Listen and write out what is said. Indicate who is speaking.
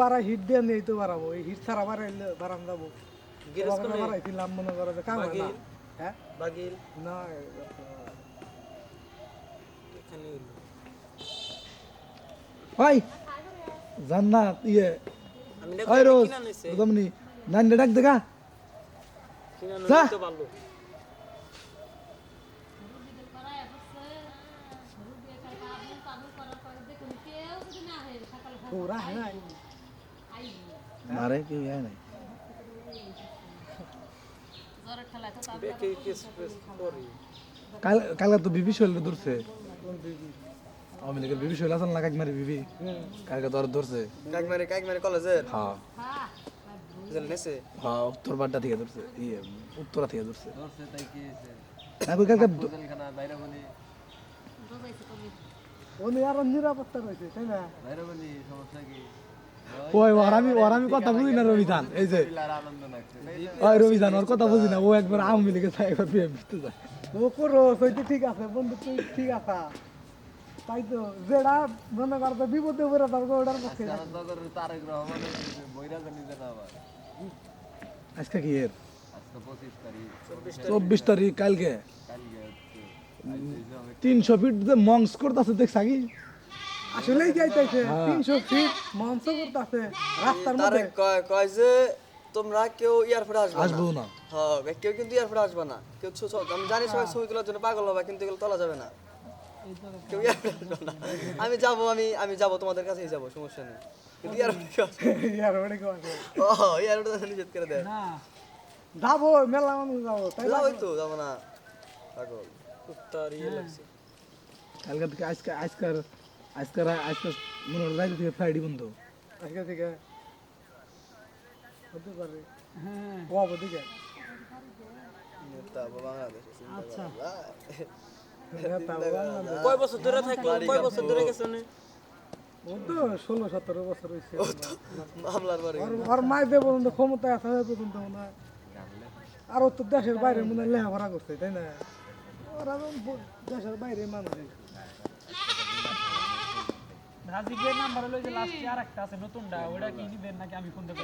Speaker 1: বাড়া হিট দিয়ে নেই তো বাড়াবো, এই হিট ছাড়া বাড়াইলে বাড়ান যাবো। বাড়াইছিলাম মনে করো যে কাম হয় না। হ্যাঁ বাগিল না ভাই জান্নাত ইয়ে ওই রোজ দমনি নান ডাক দেখা যা ওরা হ্যাঁ মারে কি হয় না কাল তো বিবি শৈল ধরছে আমি লেগে বিবি শৈল আসল না কাকমারি বিবি কালকে তোর ধরছে কাকমারি কলেজের হ্যাঁ জেলনেছে হ্যাঁ উত্তরপাড়া থেকে ধরছে ইয়ে উত্তরা থেকে ধরছে তাই কি হইছে না কই কালকে জেলখানা বাইরে বলি ওনি আর নিরাপত্তা রয়েছে তাই না বাইরে বলি সমস্যা কি ওই ওরামি কথা বুঝি না রবিধান এই যে ওই রবিধান ওর কথা বুঝি না ও একবার আওয়ামী লীগে যায় একবার বিএনপিতে যায় ও করো সইতে ঠিক আছে বন্ধু তুই ঠিক আছে তাই তো যেটা মনে করতে বিপদে পড়ে থাকবে ওটার পক্ষে তারেক রহমানের বইরা জানি জানা আবার আজকে কি এর আজকে 25 তারিখ কালকে 300 ফিট যে মংস করতেছে দেখছা কি আসলেই যাইতেছে 300 ফিট মংস করতেছে রাস্তার মধ্যে কয় যে তোমরা কেউ এয়ারপোর্টে আসবে না হ্যাঁ কেউ কিন্তু এয়ারপোর্টে আসবে না কেউ আমি জানি সবাই ছবি তোলার জন্য পাগল হবে কিন্তু এগুলো তোলা যাবে না কেউ এয়ারপোর্টে আসবে না আমি যাব তোমাদের কাছেই যাব সমস্যা নেই কিন্তু এয়ারপোর্টে কেউ আসবে ও এয়ারপোর্টে নিষেধ করে দেয় না যাবো মেলা মানুষ যাবো তাই তো যাবো না পাগল কুত্তার ইয়ে লাগছে কালকে থেকে আজকে মনে হয় রাইতে থেকে ফ্লাইটই বন্ধ আজকে থেকে হতে পারে হ্যাঁ ও দিকে নেতা বাংলাদেশ আচ্ছা কয় বছর ধরে থাকলো কয় বছর ধরে গেছে না ও তো 16-17 বছর হইছে মামলার বাড়ি আর মাই দেব বন্ধ ক্ষমতা আছে পর্যন্ত মনে হয় আর তো দেশের বাইরে মনে হয় লেখাপড়া করছে তাই না ওরা দেশের বাইরে মানুষ রাজীবের নাম্বার হলো যে লাস্টে আরেকটা আছে নতুনটা ওটা কি নিবেন নাকি আমি ফোন দেব